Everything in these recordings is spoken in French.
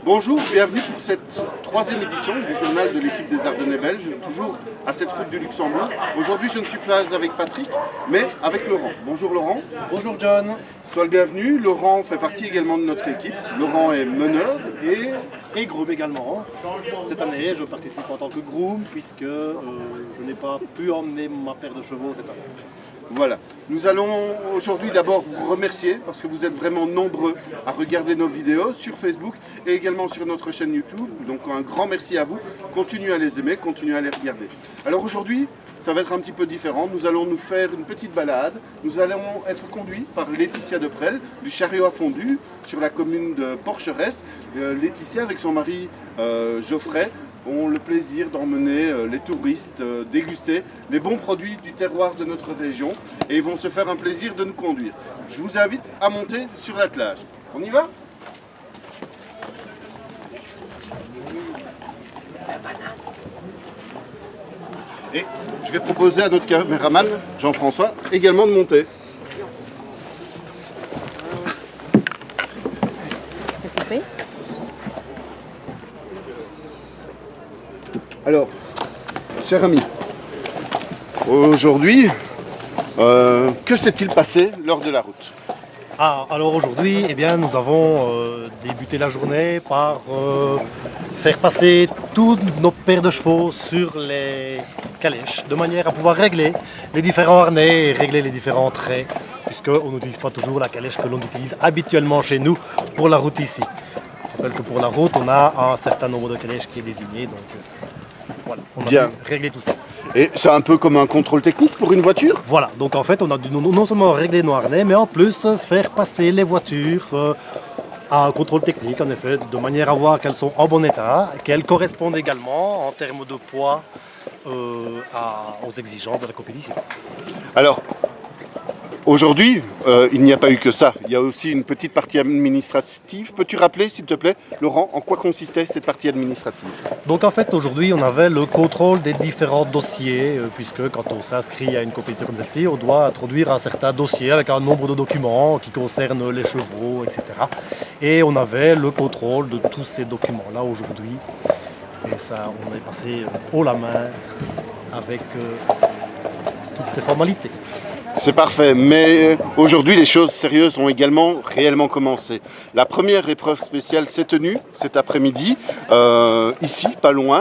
Bonjour, bienvenue pour cette troisième édition du journal de l'équipe des Ardennais belges, toujours à cette route du Luxembourg. Aujourd'hui, je ne suis pas avec Patrick, mais avec Laurent. Bonjour Laurent. Bonjour John. Sois le bienvenu. Laurent fait partie également de notre équipe. Laurent est meneur Et groom également. Cette année, je participe en tant que groom puisque je n'ai pas pu emmener ma paire de chevaux cette année. Voilà. Nous allons aujourd'hui d'abord vous remercier parce que vous êtes vraiment nombreux à regarder nos vidéos sur Facebook et également sur notre chaîne YouTube. Donc un grand merci à vous. Continuez à les aimer, continuez à les regarder. Alors aujourd'hui, ça va être un petit peu différent. Nous allons nous faire une petite balade. Nous allons être conduits par Laetitia Deprel du Chariot à Fondu sur la commune de Porcheresse. Laetitia avec son mari Geoffrey ont le plaisir d'emmener les touristes déguster les bons produits du terroir de notre région et ils vont se faire un plaisir de nous conduire. Je vous invite à monter sur l'attelage. On y va ? Et je vais proposer à notre caméraman, Jean-François, également de monter. Alors, cher ami, aujourd'hui, que s'est-il passé lors de la route ? Alors aujourd'hui, nous avons débuté la journée par faire passer toutes nos paires de chevaux sur les calèches, de manière à pouvoir régler les différents harnais et régler les différents traits, puisqu'on n'utilise pas toujours la calèche que l'on utilise habituellement chez nous pour la route ici. Je rappelle que pour la route, on a un certain nombre de calèches qui est désigné, donc voilà, on a dû régler tout ça. Et c'est un peu comme un contrôle technique pour une voiture ? Voilà, donc en fait on a dû non seulement régler nos harnais, mais en plus faire passer les voitures à un contrôle technique, en effet, de manière à voir qu'elles sont en bon état, qu'elles correspondent également en termes de poids aux exigences de la compétition. Alors, aujourd'hui, il n'y a pas eu que ça. Il y a aussi une petite partie administrative. Peux-tu rappeler, s'il te plaît, Laurent, en quoi consistait cette partie administrative ? Donc en fait, aujourd'hui, on avait le contrôle des différents dossiers, puisque quand on s'inscrit à une compétition comme celle-ci, on doit introduire un certain dossier avec un nombre de documents qui concernent les chevaux, etc. Et on avait le contrôle de tous ces documents-là aujourd'hui. Et ça, on est passé haut la main avec toutes ces formalités. C'est parfait, mais aujourd'hui les choses sérieuses ont également réellement commencé. La première épreuve spéciale s'est tenue cet après-midi, ici, pas loin,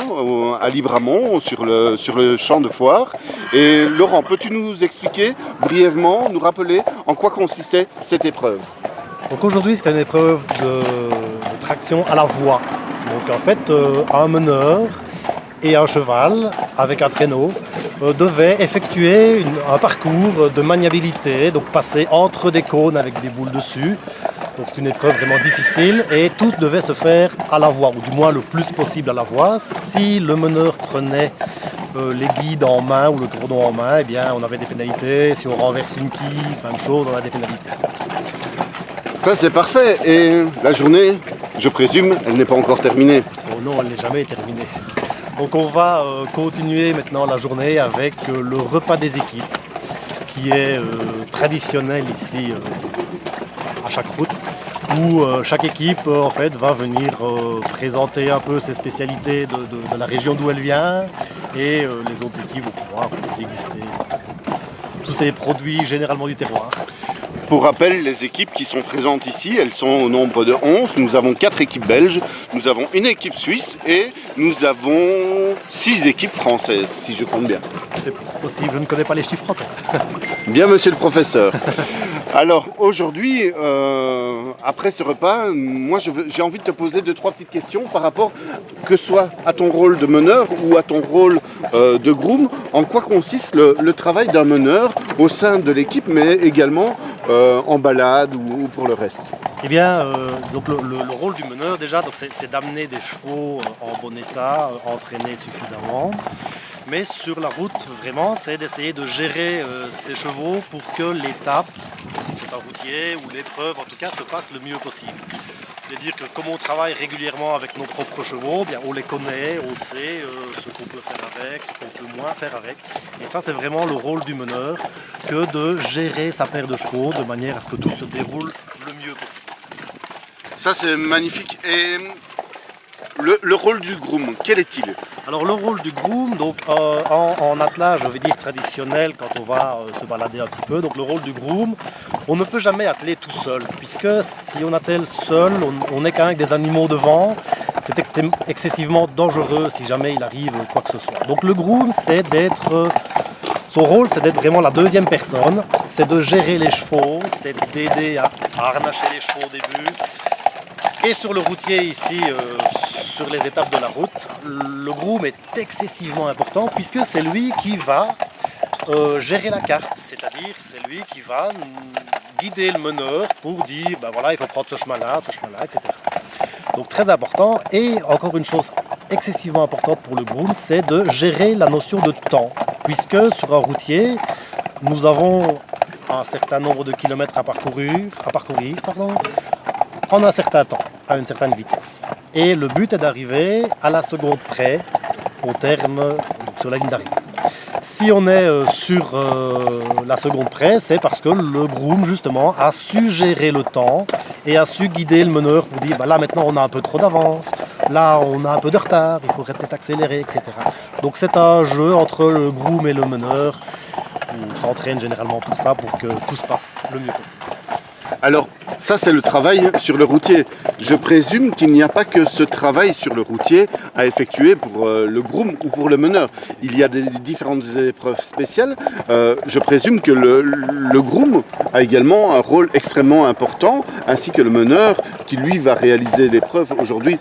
à Libramont, sur le champ de foire. Et Laurent, peux-tu nous expliquer brièvement, nous rappeler en quoi consistait cette épreuve ? Donc aujourd'hui c'est une épreuve de traction à la voie. Donc en fait un meneur et un cheval avec un traîneau devaient effectuer un parcours de maniabilité, donc passer entre des cônes avec des boules dessus. Donc c'est une épreuve vraiment difficile et tout devait se faire à la voie, ou du moins le plus possible à la voie. Si le meneur prenait les guides en main ou le tournon en main, on avait des pénalités. Si on renverse une quille, même chose, on a des pénalités. Ça c'est parfait, et la journée, je présume, elle n'est pas encore terminée. Oh non, elle n'est jamais terminée. Donc on va continuer maintenant la journée avec le repas des équipes qui est traditionnel ici à chaque route où chaque équipe en fait va venir présenter un peu ses spécialités de la région d'où elle vient et les autres équipes vont pouvoir déguster tous ces produits généralement du terroir. Pour rappel, les équipes qui sont présentes ici, elles sont au nombre de 11. Nous avons 4 équipes belges, nous avons une équipe suisse et nous avons 6 équipes françaises, si je compte bien. C'est possible, je ne connais pas les chiffres encore. Bien, monsieur le professeur. Alors, aujourd'hui, après ce repas, moi j'ai envie de te poser 2-3 petites questions par rapport, que ce soit à ton rôle de meneur ou à ton rôle de groom. En quoi consiste le travail d'un meneur au sein de l'équipe, mais également en balade ou pour le reste? Donc le rôle du meneur déjà, c'est d'amener des chevaux en bon état, entraînés suffisamment. Mais sur la route, vraiment, c'est d'essayer de gérer ces chevaux pour que l'étape, si c'est un routier ou l'épreuve, en tout cas, se passe le mieux possible. C'est-à-dire que comme on travaille régulièrement avec nos propres chevaux, on les connaît, on sait ce qu'on peut faire avec, ce qu'on peut moins faire avec. Et ça, c'est vraiment le rôle du meneur, que de gérer sa paire de chevaux de manière à ce que tout se déroule le mieux possible. Ça, c'est magnifique. Et Le rôle du groom, quel est-il? Alors le rôle du groom, donc en attelage, je vais dire traditionnel, quand on va se balader un petit peu, donc le rôle du groom, on ne peut jamais atteler tout seul, puisque si on attelle seul, on est quand même avec des animaux devant, c'est excessivement dangereux si jamais il arrive quoi que ce soit. Donc le groom, son rôle, c'est d'être vraiment la deuxième personne, c'est de gérer les chevaux, c'est d'aider à harnacher les chevaux au début. Et sur le routier ici, sur les étapes de la route, le groom est excessivement important puisque c'est lui qui va gérer la carte, c'est-à-dire c'est lui qui va guider le meneur pour dire ben voilà, il faut prendre ce chemin-là, etc. Donc très important. Et encore une chose excessivement importante pour le groom, c'est de gérer la notion de temps, puisque sur un routier, nous avons un certain nombre de kilomètres à parcourir, en un certain temps, à une certaine vitesse. Et le but est d'arriver à la seconde près, au terme, donc sur la ligne d'arrivée. Si on est sur la seconde près, c'est parce que le groom, justement, a su gérer le temps et a su guider le meneur pour dire, bah là maintenant on a un peu trop d'avance, là on a un peu de retard, il faudrait peut-être accélérer, etc. Donc c'est un jeu entre le groom et le meneur. On s'entraîne généralement pour ça, pour que tout se passe le mieux possible. Alors, ça c'est le travail sur le routier. Je présume qu'il n'y a pas que ce travail sur le routier à effectuer pour le groom ou pour le meneur. Il y a des différentes épreuves spéciales. Je présume que le groom a également un rôle extrêmement important, ainsi que le meneur qui lui va réaliser l'épreuve aujourd'hui,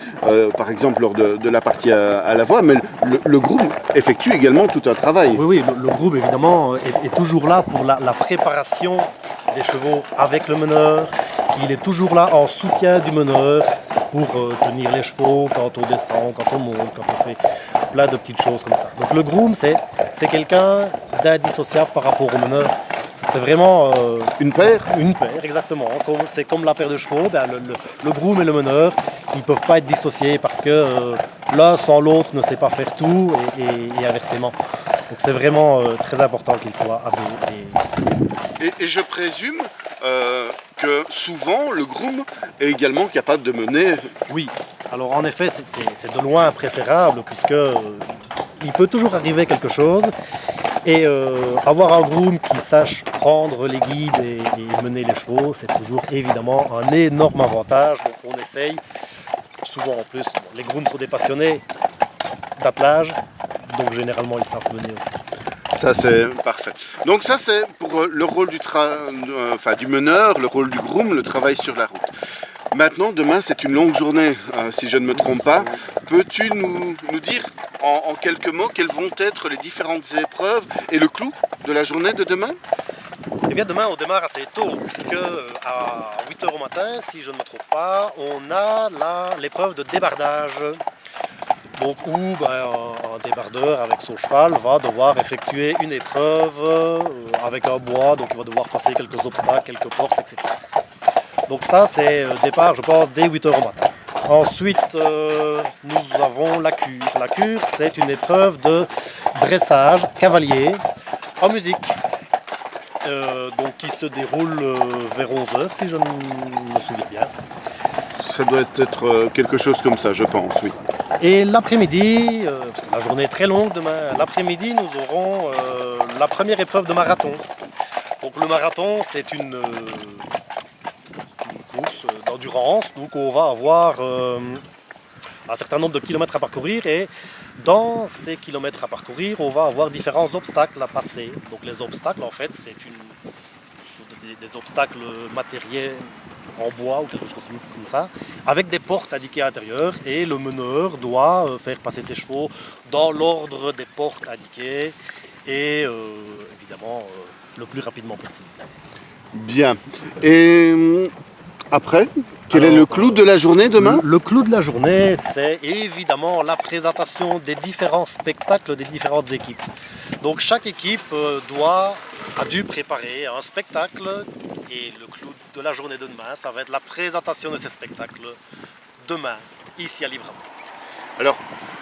par exemple lors de la partie à la voie. Mais le groom effectue également tout un travail. Oui, le groom évidemment est toujours là pour la préparation des chevaux avec le meneur. Il est toujours là en soutien du meneur pour tenir les chevaux quand on descend, quand on monte, quand on fait plein de petites choses comme ça. Donc le groom, c'est quelqu'un d'indissociable par rapport au meneur. C'est vraiment une paire. Une paire, exactement. C'est comme la paire de chevaux. Ben, le groom et le meneur, ils ne peuvent pas être dissociés parce que l'un sans l'autre ne sait pas faire tout et inversement. Donc c'est vraiment très important qu'ils soient à deux. Et je présume que souvent le groom est également capable de mener. Oui, alors en effet c'est de loin préférable puisque il peut toujours arriver quelque chose et avoir un groom qui sache prendre les guides et mener les chevaux, c'est toujours évidemment un énorme avantage. Donc on essaye, souvent en plus, les grooms sont des passionnés d'attelage, donc généralement ils savent mener aussi. Ça c'est parfait. Donc ça c'est pour le rôle du meneur, le rôle du groom, le travail sur la route. Maintenant, demain c'est une longue journée, si je ne me trompe pas. Peux-tu nous dire en quelques mots quelles vont être les différentes épreuves et le clou de la journée de demain? Eh bien demain on démarre assez tôt puisque à 8h au matin, si je ne me trompe pas, on a l'épreuve de débardage. Donc où un débardeur avec son cheval va devoir effectuer une épreuve avec un bois, donc il va devoir passer quelques obstacles, quelques portes, etc. Donc ça c'est départ je pense dès 8h au matin. Ensuite nous avons la cure. La cure c'est une épreuve de dressage cavalier en musique. Donc qui se déroule vers 11h si je me souviens bien. Ça doit être quelque chose comme ça, je pense, oui. Et l'après-midi, parce que la journée est très longue demain, l'après-midi nous aurons la première épreuve de marathon. Donc le marathon c'est une course d'endurance, donc on va avoir un certain nombre de kilomètres à parcourir et dans ces kilomètres à parcourir on va avoir différents obstacles à passer. Donc les obstacles en fait c'est des obstacles matériels en bois ou quelque chose comme ça, avec des portes indiquées à l'intérieur et le meneur doit faire passer ses chevaux dans l'ordre des portes indiquées et évidemment le plus rapidement possible. Bien. Et après, quel est le clou de la journée demain? Le clou de la journée, c'est évidemment la présentation des différents spectacles des différentes équipes. Donc chaque équipe a dû préparer un spectacle et le clou de la journée de demain, ça va être la présentation de ces spectacles demain, ici à Libramont. Alors,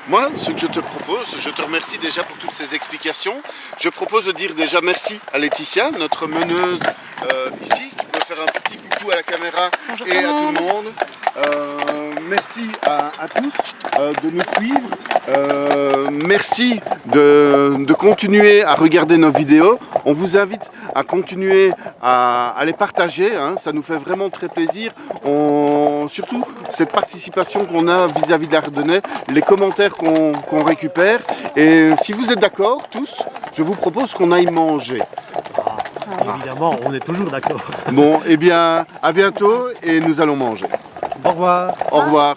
moi, ce que je te propose, je te remercie déjà pour toutes ces explications. Je propose de dire déjà merci à Laetitia, notre meneuse ici, qui peut faire un petit coucou à la caméra. Bonjour et à tout le monde. merci à tous de nous suivre. Merci de continuer à regarder nos vidéos. On vous invite à continuer à les partager. Hein, ça nous fait vraiment très plaisir. Surtout cette participation qu'on a vis-à-vis de l'Ardennais, les commentaires qu'on récupère. Et si vous êtes d'accord tous, je vous propose qu'on aille manger. Évidemment, on est toujours d'accord. Bon, eh bien, à bientôt et nous allons manger. Au revoir. Au revoir.